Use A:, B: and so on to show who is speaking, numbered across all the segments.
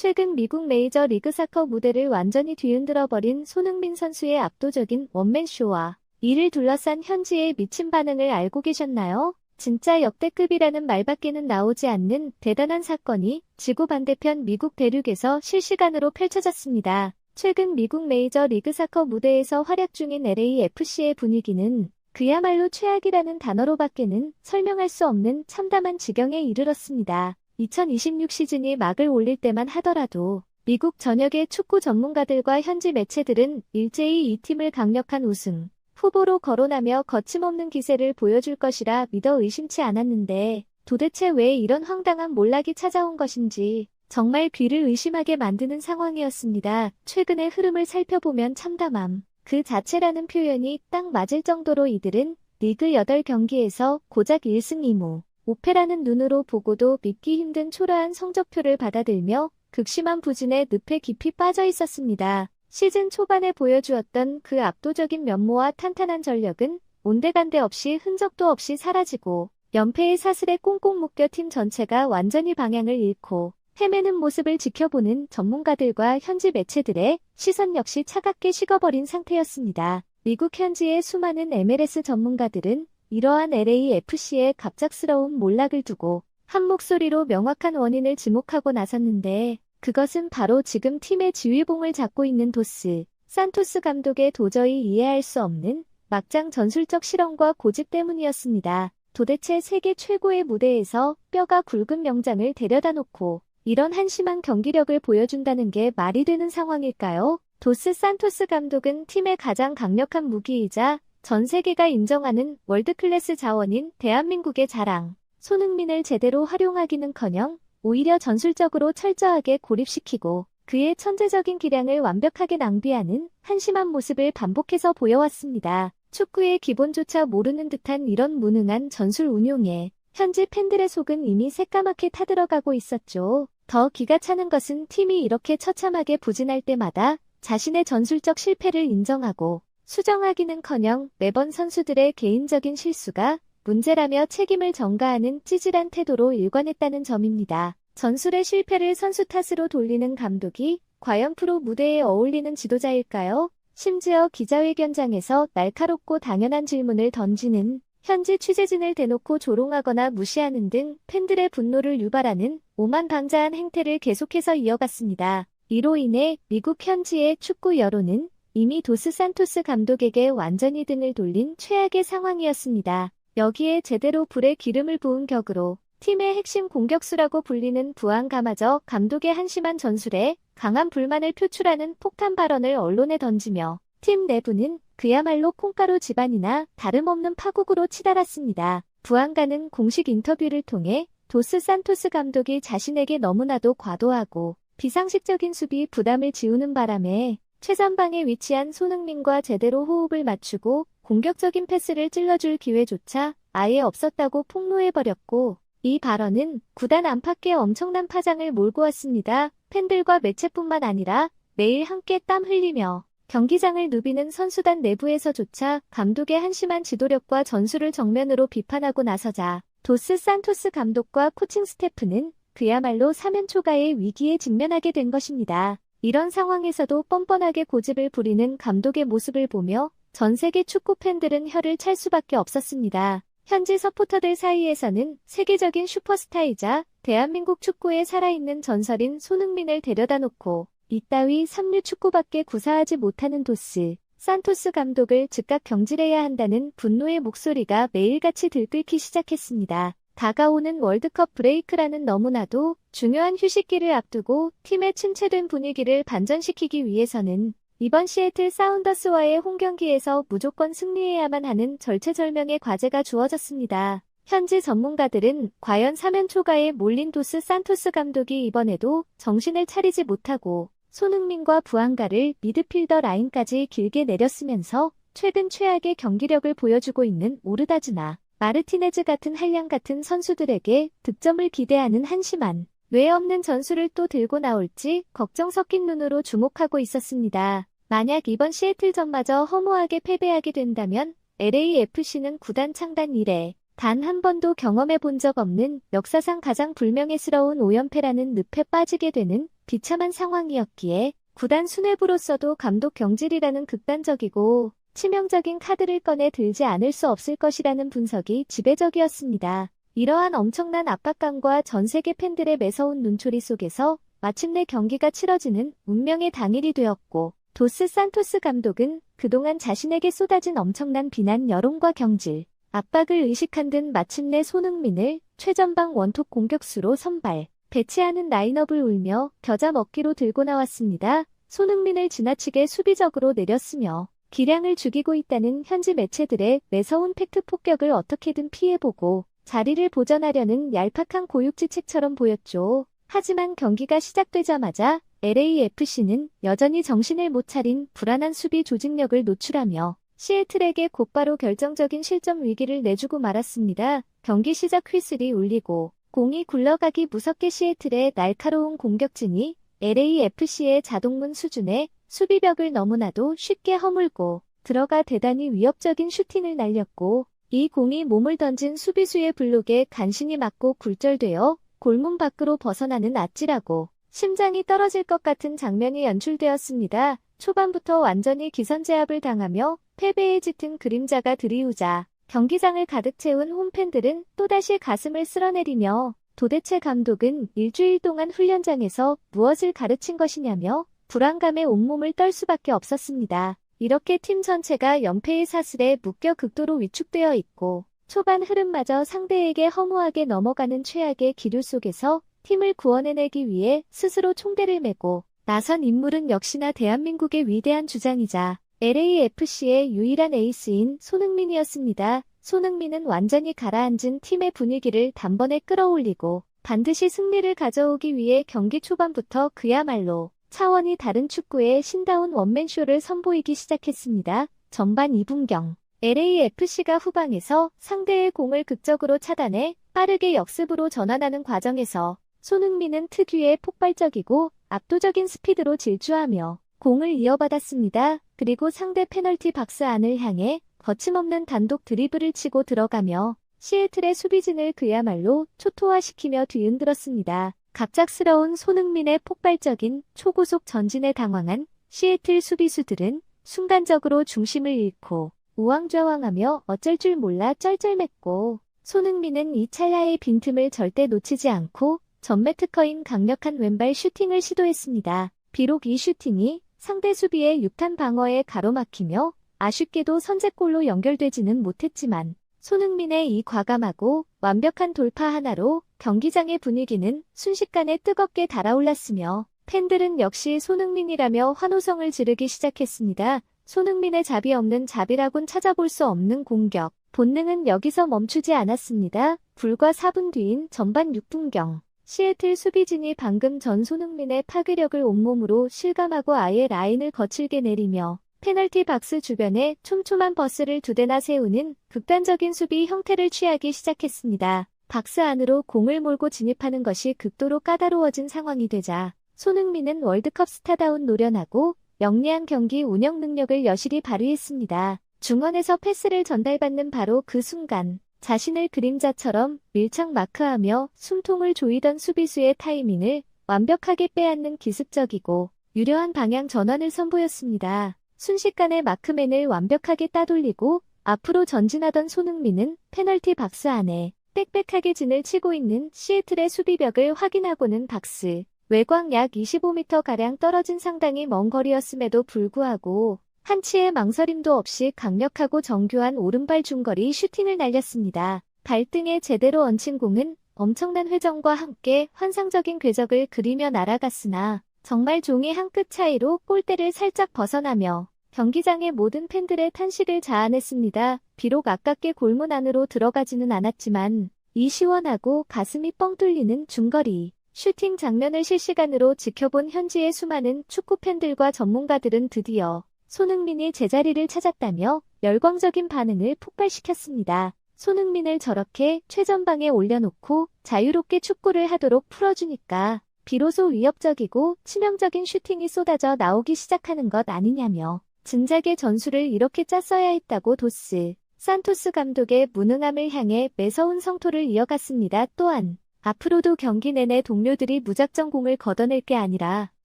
A: 최근 미국 메이저 리그 사커 무대를 완전히 뒤흔들어버린 손흥민 선수의 압도적인 원맨쇼와 이를 둘러싼 현지의 미친 반응을 알고 계셨나요? 진짜 역대급이라는 말밖에는 나오지 않는 대단한 사건이 지구 반대편 미국 대륙에서 실시간으로 펼쳐졌습니다. 최근 미국 메이저 리그 사커 무대에서 활약 중인 LAFC의 분위기는 그야말로 최악이라는 단어로밖에는 설명할 수 없는 참담한 지경에 이르렀습니다. 2026 시즌이 막을 올릴 때만 하더라도 미국 전역의 축구 전문가들과 현지 매체들은 일제히 이 팀을 강력한 우승 후보로 거론하며 거침없는 기세를 보여줄 것이라 믿어 의심치 않았는데 도대체 왜 이런 황당한 몰락이 찾아온 것인지 정말 귀를 의심하게 만드는 상황이었습니다. 최근의 흐름을 살펴보면 참담함 그 자체라는 표현이 딱 맞을 정도로 이들은 리그 8경기에서 고작 1승 2무 5패라는 눈으로 보고도 믿기 힘든 초라한 성적표를 받아들며 극심한 부진의 늪에 깊이 빠져 있었습니다. 시즌 초반에 보여주었던 그 압도적인 면모와 탄탄한 전력은 온데간데 없이 흔적도 없이 사라지고 연패의 사슬에 꽁꽁 묶여 팀 전체가 완전히 방향을 잃고 헤매는 모습을 지켜보는 전문가들과 현지 매체들의 시선 역시 차갑게 식어버린 상태였습니다. 미국 현지의 수많은 MLS 전문가들은 이러한 LAFC의 갑작스러운 몰락을 두고 한 목소리로 명확한 원인을 지목하고 나섰는데 그것은 바로 지금 팀의 지휘봉을 잡고 있는 도스 산토스 감독의 도저히 이해할 수 없는 막장 전술적 실언과 고집 때문이었습니다. 도대체 세계 최고의 무대에서 뼈가 굵은 명장을 데려다 놓고 이런 한심한 경기력을 보여준다는 게 말이 되는 상황일까요? 도스 산토스 감독은 팀의 가장 강력한 무기이자 전 세계가 인정하는 월드클래스 자원인 대한민국의 자랑, 손흥민을 제대로 활용하기는커녕 오히려 전술적으로 철저하게 고립시키고 그의 천재적인 기량을 완벽하게 낭비하는 한심한 모습을 반복해서 보여왔습니다. 축구의 기본조차 모르는 듯한 이런 무능한 전술 운용에 현지 팬들의 속은 이미 새까맣게 타들어가고 있었죠. 더 기가 차는 것은 팀이 이렇게 처참하게 부진할 때마다 자신의 전술적 실패를 인정하고 수정하기는커녕 매번 선수들의 개인적인 실수가 문제라며 책임을 전가하는 찌질한 태도로 일관했다는 점입니다. 전술의 실패를 선수 탓으로 돌리는 감독이 과연 프로 무대에 어울리는 지도자일까요? 심지어 기자회견장에서 날카롭고 당연한 질문을 던지는 현지 취재진을 대놓고 조롱하거나 무시하는 등 팬들의 분노를 유발하는 오만방자한 행태를 계속해서 이어갔습니다. 이로 인해 미국 현지의 축구 여론은 이미 도스 산토스 감독에게 완전히 등을 돌린 최악의 상황이었습니다. 여기에 제대로 불에 기름을 부은 격으로 팀의 핵심 공격수라고 불리는 부안가마저 감독의 한심한 전술에 강한 불만을 표출하는 폭탄 발언을 언론에 던지며 팀 내부는 그야말로 콩가루 집안이나 다름없는 파국으로 치달았습니다. 부안가는 공식 인터뷰를 통해 도스 산토스 감독이 자신에게 너무나도 과도하고 비상식적인 수비 부담을 지우는 바람에 최전방에 위치한 손흥민과 제대로 호흡을 맞추고 공격적인 패스를 찔러줄 기회조차 아예 없었다고 폭로해버렸고 이 발언은 구단 안팎에 엄청난 파장을 몰고 왔습니다. 팬들과 매체뿐만 아니라 매일 함께 땀 흘리며 경기장을 누비는 선수단 내부에서조차 감독의 한심한 지도력과 전술을 정면으로 비판하고 나서자 도스 산토스 감독과 코칭 스태프는 그야말로 사면초가의 위기에 직면하게 된 것입니다. 이런 상황에서도 뻔뻔하게 고집을 부리는 감독의 모습을 보며 전 세계 축구 팬들은 혀를 찰 수밖에 없었습니다. 현지 서포터들 사이에서는 세계적인 슈퍼스타이자 대한민국 축구의 살아있는 전설인 손흥민을 데려다 놓고 이따위 삼류 축구밖에 구사하지 못하는 도스 산토스 감독을 즉각 경질해야 한다는 분노의 목소리가 매일같이 들끓기 시작했습니다. 다가오는 월드컵 브레이크라는 너무나도 중요한 휴식기를 앞두고 팀의 침체된 분위기를 반전시키기 위해서는 이번 시애틀 사운더스와의 홈경기에서 무조건 승리해야만 하는 절체절명의 과제가 주어졌습니다. 현지 전문가들은 과연 사면초가에 몰린 도스 산토스 감독이 이번에도 정신을 차리지 못하고 손흥민과 부안가를 미드필더 라인까지 길게 내렸으면서 최근 최악의 경기력을 보여주고 있는 오르다즈나 마르티네즈 같은 한량 같은 선수들에게 득점을 기대하는 한심한 뇌 없는 전술을 또 들고 나올지 걱정 섞인 눈으로 주목하고 있었습니다. 만약 이번 시애틀전마저 허무하게 패배하게 된다면 LAFC는 구단 창단 이래 단 한 번도 경험해 본 적 없는 역사상 가장 불명예스러운 5연패라는 늪에 빠지게 되는 비참한 상황이었기에 구단 수뇌부로서도 감독 경질이라는 극단적이고 치명적인 카드를 꺼내 들지 않을 수 없을 것이라는 분석이 지배적이었습니다. 이러한 엄청난 압박감과 전 세계 팬들의 매서운 눈초리 속에서 마침내 경기가 치러지는 운명의 당일이 되었고, 도스 산토스 감독은 그동안 자신에게 쏟아진 엄청난 비난 여론과 경질, 압박을 의식한 듯 마침내 손흥민을 최전방 원톱 공격수로 선발, 배치하는 라인업을 울며 겨자 먹기로 들고 나왔습니다. 손흥민을 지나치게 수비적으로 내렸으며 기량을 죽이고 있다는 현지 매체들의 매서운 팩트 폭격을 어떻게든 피해보고 자리를 보전하려는 얄팍한 고육지책처럼 보였죠. 하지만 경기가 시작되자마자 LAFC는 여전히 정신을 못 차린 불안한 수비 조직력을 노출하며 시애틀에게 곧바로 결정적인 실점 위기를 내주고 말았습니다. 경기 시작 휘슬이 울리고 공이 굴러가기 무섭게 시애틀의 날카로운 공격진이 LAFC의 자동문 수준의 수비벽을 너무나도 쉽게 허물고 들어가 대단히 위협적인 슈팅을 날렸고, 이 공이 몸을 던진 수비수의 블록에 간신히 맞고 굴절되어 골문 밖으로 벗어나는 아찔하고 심장이 떨어질 것 같은 장면이 연출되었습니다. 초반부터 완전히 기선제압을 당하며 패배에 짙은 그림자가 드리우자 경기장을 가득 채운 홈팬들은 또다시 가슴을 쓸어내리며 도대체 감독은 일주일 동안 훈련장에서 무엇을 가르친 것이냐며 불안감에 온몸을 떨 수밖에 없었습니다. 이렇게 팀 전체가 연패의 사슬에 묶여 극도로 위축되어 있고 초반 흐름마저 상대에게 허무하게 넘어가는 최악의 기류 속에서 팀을 구원해내기 위해 스스로 총대를 메고 나선 인물은 역시나 대한민국의 위대한 주장이자 LAFC의 유일한 에이스인 손흥민이었습니다. 손흥민은 완전히 가라앉은 팀의 분위기를 단번에 끌어올리고 반드시 승리를 가져오기 위해 경기 초반부터 그야말로 차원이 다른 축구의 신다운 원맨쇼를 선보이기 시작했습니다. 전반 2분경 LAFC가 후방에서 상대의 공을 극적으로 차단해 빠르게 역습으로 전환하는 과정에서 손흥민은 특유의 폭발적이고 압도적인 스피드로 질주하며 공을 이어받았습니다. 그리고 상대 페널티 박스 안을 향해 거침없는 단독 드리블을 치고 들어가며 시애틀의 수비진을 그야말로 초토화시키며 뒤흔들었습니다. 갑작스러운 손흥민의 폭발적인 초고속 전진에 당황한 시애틀 수비수들은 순간적으로 중심을 잃고 우왕좌왕하며 어쩔 줄 몰라 쩔쩔맸고, 손흥민은 이 찰나의 빈틈을 절대 놓치지 않고 전매 특허인 강력한 왼발 슈팅을 시도했습니다. 비록 이 슈팅이 상대 수비의 육탄 방어에 가로막히며 아쉽게도 선제골로 연결되지는 못했지만 손흥민의 이 과감하고 완벽한 돌파 하나로 경기장의 분위기는 순식간에 뜨겁게 달아올랐으며 팬들은 역시 손흥민이라며 환호성을 지르기 시작했습니다. 손흥민의 자비 없는 자비라곤 찾아볼 수 없는 공격. 본능은 여기서 멈추지 않았습니다. 불과 4분 뒤인 전반 6분경. 시애틀 수비진이 방금 전 손흥민의 파괴력을 온몸으로 실감하고 아예 라인을 거칠게 내리며 페널티 박스 주변에 촘촘한 버스를 2대나 세우는 극단적인 수비 형태를 취하기 시작했습니다. 박스 안으로 공을 몰고 진입하는 것이 극도로 까다로워진 상황이 되자 손흥민은 월드컵 스타다운 노련하고 영리한 경기 운영 능력을 여실히 발휘했습니다. 중원에서 패스를 전달받는 바로 그 순간 자신을 그림자처럼 밀착 마크하며 숨통을 조이던 수비수의 타이밍을 완벽하게 빼앗는 기습적이고 유려한 방향 전환을 선보였습니다. 순식간에 마크맨을 완벽하게 따돌리고 앞으로 전진하던 손흥민은 페널티 박스 안에 빽빽하게 진을 치고 있는 시애틀의 수비벽을 확인하고는 박스 외곽 약 25m가량 떨어진 상당히 먼 거리였음에도 불구하고 한치의 망설임도 없이 강력하고 정교한 오른발 중거리 슈팅을 날렸습니다. 발등에 제대로 얹힌 공은 엄청난 회전과 함께 환상적인 궤적을 그리며 날아갔으나 정말 종이 한 끗 차이로 골대를 살짝 벗어나며 경기장의 모든 팬들의 탄식을 자아냈습니다. 비록 아깝게 골문 안으로 들어가지는 않았지만 이 시원하고 가슴이 뻥 뚫리는 중거리 슈팅 장면을 실시간으로 지켜본 현지의 수많은 축구 팬들과 전문가들은 드디어 손흥민이 제자리를 찾았다며 열광적인 반응을 폭발시켰습니다. 손흥민을 저렇게 최전방에 올려놓고 자유롭게 축구를 하도록 풀어주니까 비로소 위협적이고 치명적인 슈팅이 쏟아져 나오기 시작하는 것 아니냐며 진작에 전술을 이렇게 짰어야 했다고 도스 산토스 감독의 무능함을 향해 매서운 성토를 이어갔습니다. 또한 앞으로도 경기 내내 동료들이 무작정 공을 걷어낼 게 아니라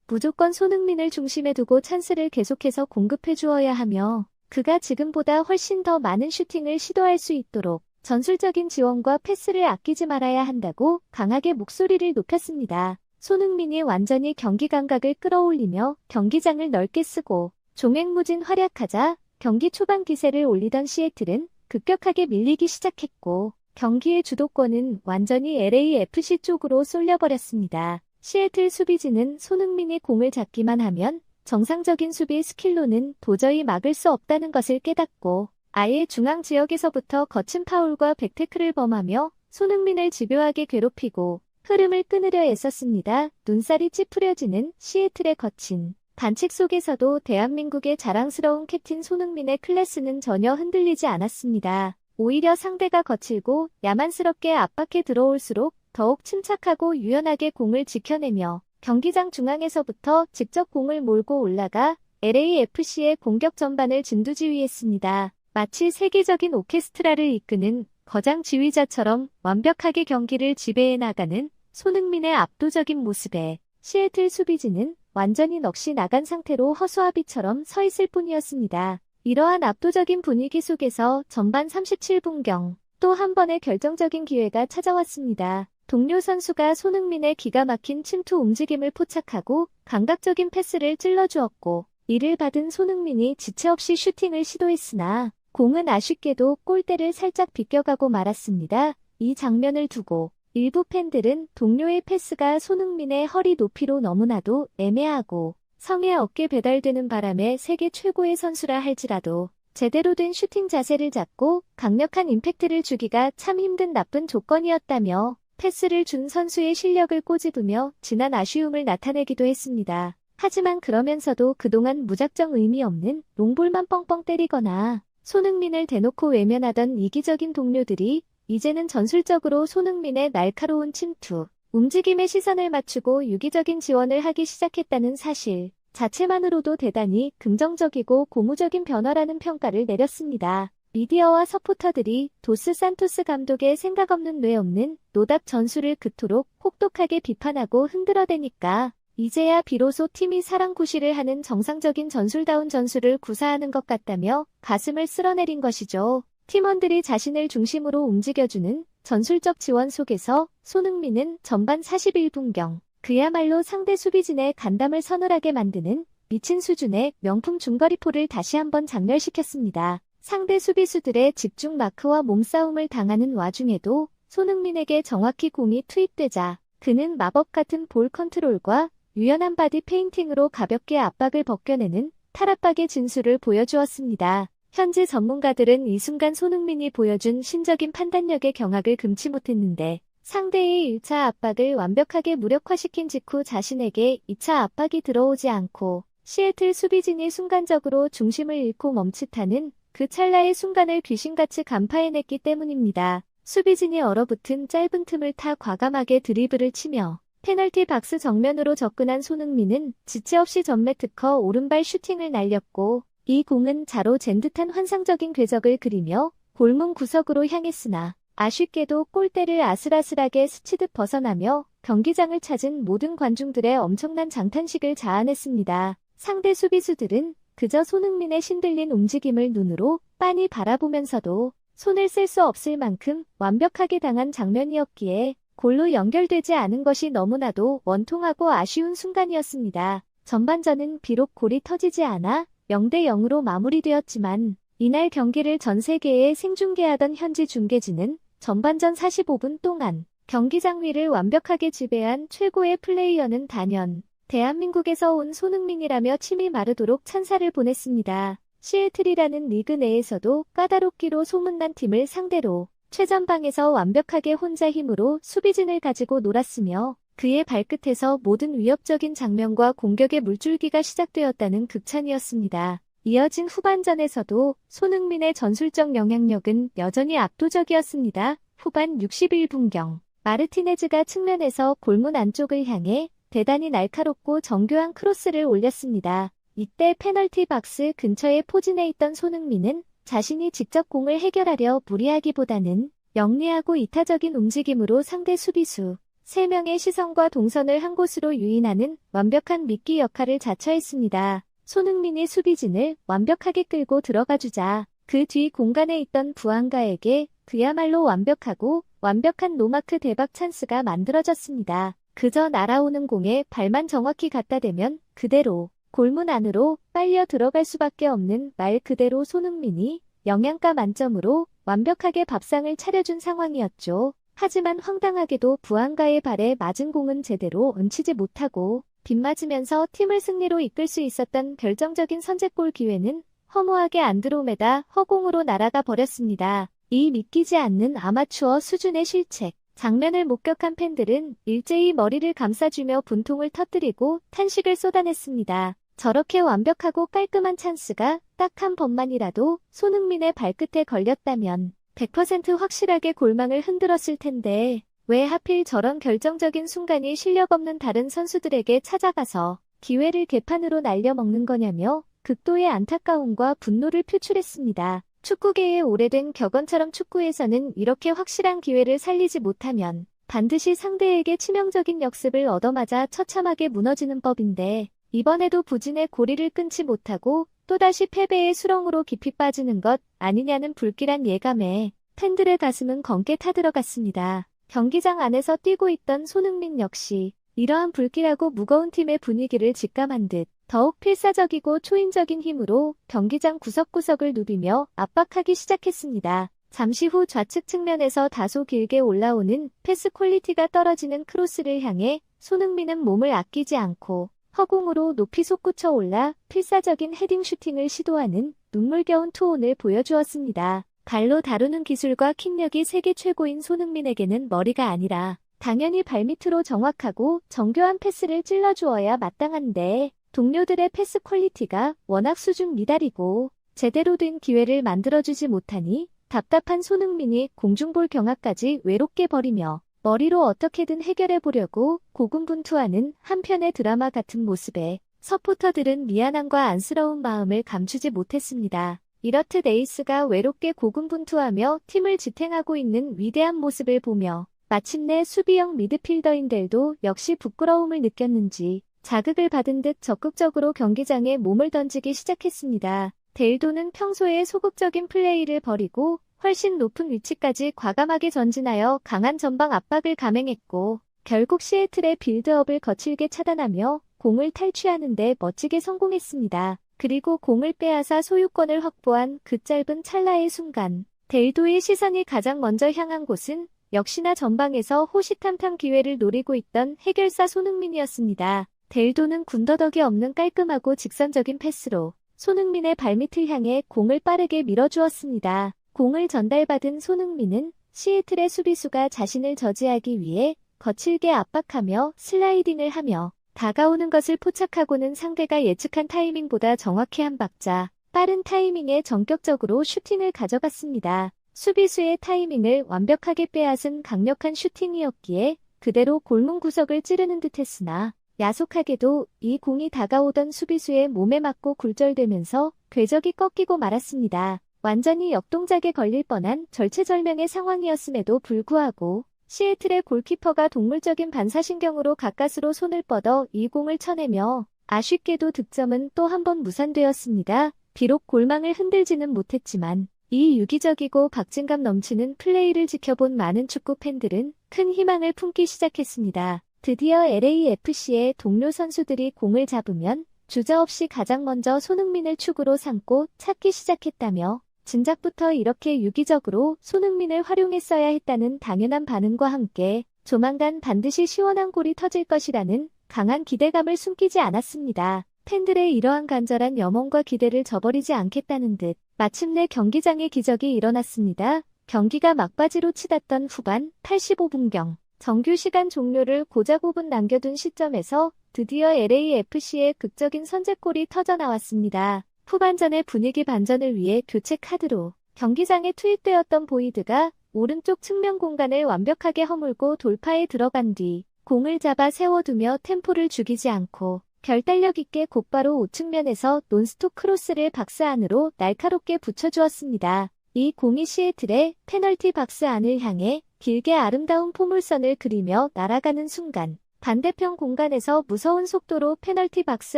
A: 무조건 손흥민을 중심에 두고 찬스를 계속해서 공급해 주어야 하며 그가 지금보다 훨씬 더 많은 슈팅을 시도할 수 있도록 전술적인 지원과 패스를 아끼지 말아야 한다고 강하게 목소리를 높였습니다. 손흥민이 완전히 경기 감각을 끌어올리며 경기장을 넓게 쓰고 종횡무진 활약하자 경기 초반 기세를 올리던 시애틀은 급격하게 밀리기 시작했고 경기의 주도권은 완전히 LAFC 쪽으로 쏠려버렸습니다. 시애틀 수비진은 손흥민이 공을 잡기만 하면 정상적인 수비 스킬로는 도저히 막을 수 없다는 것을 깨닫고 아예 중앙 지역에서부터 거친 파울과 백태클을 범하며 손흥민을 집요하게 괴롭히고 흐름을 끊으려 애썼습니다. 눈살이 찌푸려지는 시애틀의 거친 반칙 속에서도 대한민국의 자랑스러운 캡틴 손흥민의 클래스는 전혀 흔들리지 않았습니다. 오히려 상대가 거칠고 야만스럽게 압박해 들어올수록 더욱 침착하고 유연하게 공을 지켜내며 경기장 중앙에서부터 직접 공을 몰고 올라가 LAFC의 공격 전반을 진두지휘했습니다. 마치 세계적인 오케스트라를 이끄는 거장 지휘자처럼 완벽하게 경기를 지배해 나가는 손흥민의 압도적인 모습에 시애틀 수비진은 완전히 넋이 나간 상태로 허수아비처럼 서 있을 뿐이었습니다. 이러한 압도적인 분위기 속에서 전반 37분경 또 한 번의 결정적인 기회가 찾아왔습니다. 동료 선수가 손흥민의 기가 막힌 침투 움직임을 포착하고 감각적인 패스를 찔러주었고 이를 받은 손흥민이 지체 없이 슈팅을 시도했으나 공은 아쉽게도 골대를 살짝 비껴가고 말았습니다. 이 장면을 두고 일부 팬들은 동료의 패스가 손흥민의 허리 높이로 너무나도 애매하고 성에 어깨 배달되는 바람에 세계 최고의 선수라 할지라도 제대로 된 슈팅 자세를 잡고 강력한 임팩트를 주기가 참 힘든 나쁜 조건이었다며 패스를 준 선수의 실력을 꼬집으며 진한 아쉬움을 나타내기도 했습니다. 하지만 그러면서도 그동안 무작정 의미 없는 롱볼만 뻥뻥 때리거나 손흥민을 대놓고 외면하던 이기적인 동료들이 이제는 전술적으로 손흥민의 날카로운 침투, 움직임에 시선을 맞추고 유기적인 지원을 하기 시작했다는 사실 자체만으로도 대단히 긍정적이고 고무적인 변화라는 평가를 내렸습니다. 미디어와 서포터들이 도스 산토스 감독의 생각 없는 뇌 없는 노답 전술을 그토록 혹독하게 비판하고 흔들어대니까 이제야 비로소 팀이 사랑구실을 하는 정상적인 전술다운 전술을 구사하는 것 같다며 가슴을 쓸어내린 것이죠. 팀원들이 자신을 중심으로 움직여주는 전술적 지원 속에서 손흥민은 전반 41분경 그야말로 상대 수비진의 간담을 서늘하게 만드는 미친 수준의 명품 중거리포를 다시 한번 장렬시켰습니다. 상대 수비수들의 집중 마크와 몸싸움을 당하는 와중에도 손흥민에게 정확히 공이 투입되자 그는 마법 같은 볼 컨트롤과 유연한 바디 페인팅으로 가볍게 압박을 벗겨내는 탈압박의 진수를 보여주었습니다. 현지 전문가들은 이 순간 손흥민이 보여준 신적인 판단력의 경악을 금치 못했는데 상대의 1차 압박을 완벽하게 무력화시킨 직후 자신에게 2차 압박이 들어오지 않고 시애틀 수비진이 순간적으로 중심을 잃고 멈칫하는 그 찰나의 순간을 귀신같이 간파해냈기 때문입니다. 수비진이 얼어붙은 짧은 틈을 타 과감하게 드리블을 치며 페널티 박스 정면으로 접근한 손흥민은 지체 없이 전매 특허 오른발 슈팅을 날렸고 이 공은 자로 잰 듯한 환상적인 궤적을 그리며 골문 구석으로 향했으나 아쉽게도 골대를 아슬아슬하게 스치듯 벗어나며 경기장을 찾은 모든 관중들의 엄청난 장탄식을 자아냈습니다. 상대 수비수들은 그저 손흥민의 신들린 움직임을 눈으로 빤히 바라보면서도 손을 쓸 수 없을 만큼 완벽하게 당한 장면이었기에 골로 연결되지 않은 것이 너무나도 원통하고 아쉬운 순간이었습니다. 전반전은 비록 골이 터지지 않아 0대 0으로 마무리되었지만 이날 경기를 전 세계에 생중계하던 현지 중계진은 전반전 45분 동안 경기장 위를 완벽하게 지배한 최고의 플레이어는 단연 대한민국에서 온 손흥민이라며 침이 마르도록 찬사를 보냈습니다. 시애틀이라는 리그 내에서도 까다롭기로 소문난 팀을 상대로 최전방에서 완벽하게 혼자 힘으로 수비진을 가지고 놀았으며 그의 발끝에서 모든 위협적인 장면과 공격의 물줄기가 시작되었다는 극찬이었습니다. 이어진 후반전에서도 손흥민의 전술적 영향력은 여전히 압도적이었습니다. 후반 61분경 마르티네즈가 측면에서 골문 안쪽을 향해 대단히 날카롭고 정교한 크로스를 올렸습니다. 이때 페널티 박스 근처에 포진해 있던 손흥민은 자신이 직접 공을 해결하려 무리하기보다는 영리하고 이타적인 움직임으로 상대 수비수 3명의 시선과 동선을 한 곳으로 유인하는 완벽한 미끼 역할을 자처했습니다. 손흥민이 수비진을 완벽하게 끌고 들어가주자 그 뒤 공간에 있던 부안가에게 그야말로 완벽한 노마크 대박 찬스가 만들어졌습니다. 그저 날아오는 공에 발만 정확히 갖다 대면 그대로 골문 안으로 빨려 들어갈 수밖에 없는 말 그대로 손흥민이 영양가 만점으로 완벽하게 밥상을 차려준 상황이었죠. 하지만 황당하게도 부안가의 발에 맞은 공은 제대로 얹히지 못하고 빗맞으면서 팀을 승리로 이끌 수 있었던 결정적인 선제골 기회는 허무하게 안드로메다 허공으로 날아가 버렸습니다. 이 믿기지 않는 아마추어 수준의 실책. 장면을 목격한 팬들은 일제히 머리를 감싸주며 분통을 터뜨리고 탄식을 쏟아냈습니다. 저렇게 완벽하고 깔끔한 찬스가 딱 한 번만이라도 손흥민의 발끝에 걸렸다면 100% 확실하게 골망을 흔들었을 텐데 왜 하필 저런 결정적인 순간이 실력 없는 다른 선수들에게 찾아가서 기회를 개판으로 날려먹는 거냐며 극도의 안타까움과 분노를 표출했습니다. 축구계의 오래된 격언처럼 축구에서는 이렇게 확실한 기회를 살리지 못하면 반드시 상대에게 치명적인 역습을 얻어맞아 처참하게 무너지는 법인데 이번에도 부진의 고리를 끊지 못하고 또다시 패배의 수렁으로 깊이 빠지는 것 아니냐는 불길한 예감에 팬들의 가슴은 검게 타들어갔습니다. 경기장 안에서 뛰고 있던 손흥민 역시 이러한 불길하고 무거운 팀의 분위기를 직감한 듯 더욱 필사적이고 초인적인 힘으로 경기장 구석구석을 누비며 압박하기 시작했습니다. 잠시 후 좌측 측면에서 다소 길게 올라오는 패스 퀄리티가 떨어지는 크로스를 향해 손흥민은 몸을 아끼지 않고 허공으로 높이 솟구쳐 올라 필사적인 헤딩 슈팅을 시도하는 눈물겨운 투혼을 보여주었습니다. 발로 다루는 기술과 킥력이 세계 최고인 손흥민에게는 머리가 아니라 당연히 발밑으로 정확하고 정교한 패스를 찔러주어야 마땅한데 동료들의 패스 퀄리티가 워낙 수준 미달이고 제대로 된 기회를 만들어주지 못하니 답답한 손흥민이 공중볼 경합까지 외롭게 벌이며 머리로 어떻게든 해결해보려고 고군분투하는 한편의 드라마 같은 모습에 서포터들은 미안함과 안쓰러운 마음을 감추지 못했습니다. 이렇듯 에이스가 외롭게 고군분투하며 팀을 지탱하고 있는 위대한 모습을 보며 마침내 수비형 미드필더인들도 역시 부끄러움을 느꼈는지 자극을 받은 듯 적극적으로 경기장에 몸을 던지기 시작했습니다. 델도는 평소에 소극적인 플레이를 벌이고 훨씬 높은 위치까지 과감하게 전진하여 강한 전방 압박을 감행했고 결국 시애틀의 빌드업을 거칠게 차단하며 공을 탈취하는 데 멋지게 성공했습니다. 그리고 공을 빼앗아 소유권을 확보한 그 짧은 찰나의 순간 델도의 시선이 가장 먼저 향한 곳은 역시나 전방에서 호시탐탐 기회를 노리고 있던 해결사 손흥민이었습니다. 델도는 군더더기 없는 깔끔하고 직선적인 패스로 손흥민의 발밑을 향해 공을 빠르게 밀어주었습니다. 공을 전달받은 손흥민은 시애틀의 수비수가 자신을 저지하기 위해 거칠게 압박하며 슬라이딩을 하며 다가오는 것을 포착하고는 상대가 예측한 타이밍보다 정확히 한 박자 빠른 타이밍에 전격적으로 슈팅을 가져갔습니다. 수비수의 타이밍을 완벽하게 빼앗은 강력한 슈팅이었기에 그대로 골문 구석을 찌르는 듯했으나 야속하게도 이 공이 다가오던 수비수의 몸에 맞고 굴절되면서 궤적이 꺾이고 말았습니다. 완전히 역동작에 걸릴 뻔한 절체절명의 상황이었음에도 불구하고 시애틀의 골키퍼가 동물적인 반사신경으로 가까스로 손을 뻗어 이 공을 쳐내며 아쉽게도 득점은 또 한 번 무산되었습니다. 비록 골망을 흔들지는 못했지만 이 유기적이고 박진감 넘치는 플레이를 지켜본 많은 축구 팬들은 큰 희망을 품기 시작했습니다. 드디어 LAFC의 동료 선수들이 공을 잡으면 주저없이 가장 먼저 손흥민을 축으로 삼고 찾기 시작했다며 진작부터 이렇게 유기적으로 손흥민을 활용했어야 했다는 당연한 반응과 함께 조만간 반드시 시원한 골이 터질 것이라는 강한 기대감을 숨기지 않았습니다. 팬들의 이러한 간절한 염원과 기대를 저버리지 않겠다는 듯 마침내 경기장에 기적이 일어났습니다. 경기가 막바지로 치닫던 후반 85분경 정규 시간 종료를 고작 5분 남겨둔 시점에서 드디어 LAFC의 극적인 선제골이 터져 나왔습니다. 후반전의 분위기 반전을 위해 교체 카드로 경기장에 투입되었던 보이드가 오른쪽 측면 공간을 완벽하게 허물고 돌파에 들어간 뒤 공을 잡아 세워두며 템포를 죽이지 않고 결단력 있게 곧바로 우측면에서 논스톱 크로스를 박스 안으로 날카롭게 붙여주었습니다. 이 공이 시애틀의 페널티 박스 안을 향해 길게 아름다운 포물선을 그리며 날아가는 순간 반대편 공간에서 무서운 속도로 페널티 박스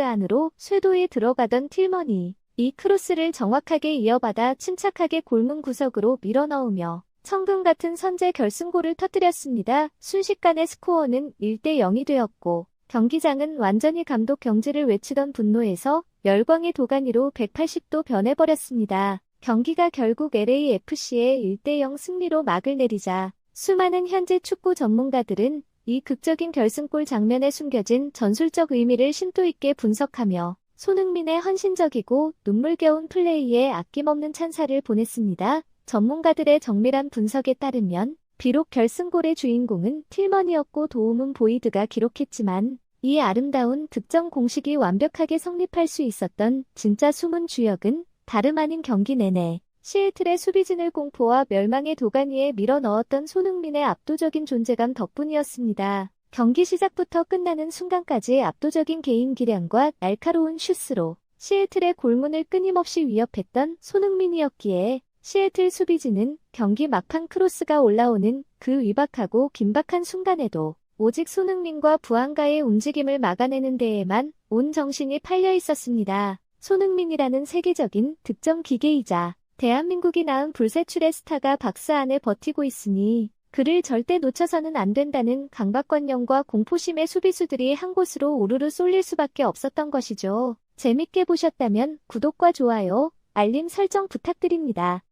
A: 안으로 쇄도에 들어가던 틸머니. 이 크로스를 정확하게 이어받아 침착하게 골문 구석으로 밀어넣으며 천금 같은 선제 결승골을 터뜨렸습니다. 순식간에 스코어는 1대 0이 되었고 경기장은 완전히 감독 경지를 외치던 분노에서 열광의 도가니로 180도 변해버렸습니다. 경기가 결국 LAFC의 1대 0 승리로 막을 내리자 수많은 현지 축구 전문가들은 이 극적인 결승골 장면에 숨겨진 전술적 의미를 심도 있게 분석하며 손흥민의 헌신적이고 눈물겨운 플레이에 아낌없는 찬사를 보냈습니다. 전문가들의 정밀한 분석에 따르면 비록 결승골의 주인공은 틸머니였고 도움은 보이드가 기록했지만 이 아름다운 득점 공식이 완벽하게 성립할 수 있었던 진짜 숨은 주역은 다름 아닌 경기 내내 시애틀의 수비진을 공포와 멸망의 도가니에 밀어넣었던 손흥민의 압도적인 존재감 덕분이었습니다. 경기 시작부터 끝나는 순간까지 압도적인 개인 기량과 날카로운 슛으로 시애틀의 골문을 끊임없이 위협했던 손흥민이었기에 시애틀 수비진은 경기 막판 크로스가 올라오는 그 위박하고 긴박한 순간에도 오직 손흥민과 부안가의 움직임을 막아내는 데에만 온 정신이 팔려 있었습니다. 손흥민이라는 세계적인 득점 기계이자 대한민국이 낳은 불세출의 스타가 박스 안에 버티고 있으니 그를 절대 놓쳐서는 안 된다는 강박관념과 공포심의 수비수들이 한 곳으로 우르르 쏠릴 수밖에 없었던 것이죠. 재밌게 보셨다면 구독과 좋아요, 알림 설정 부탁드립니다.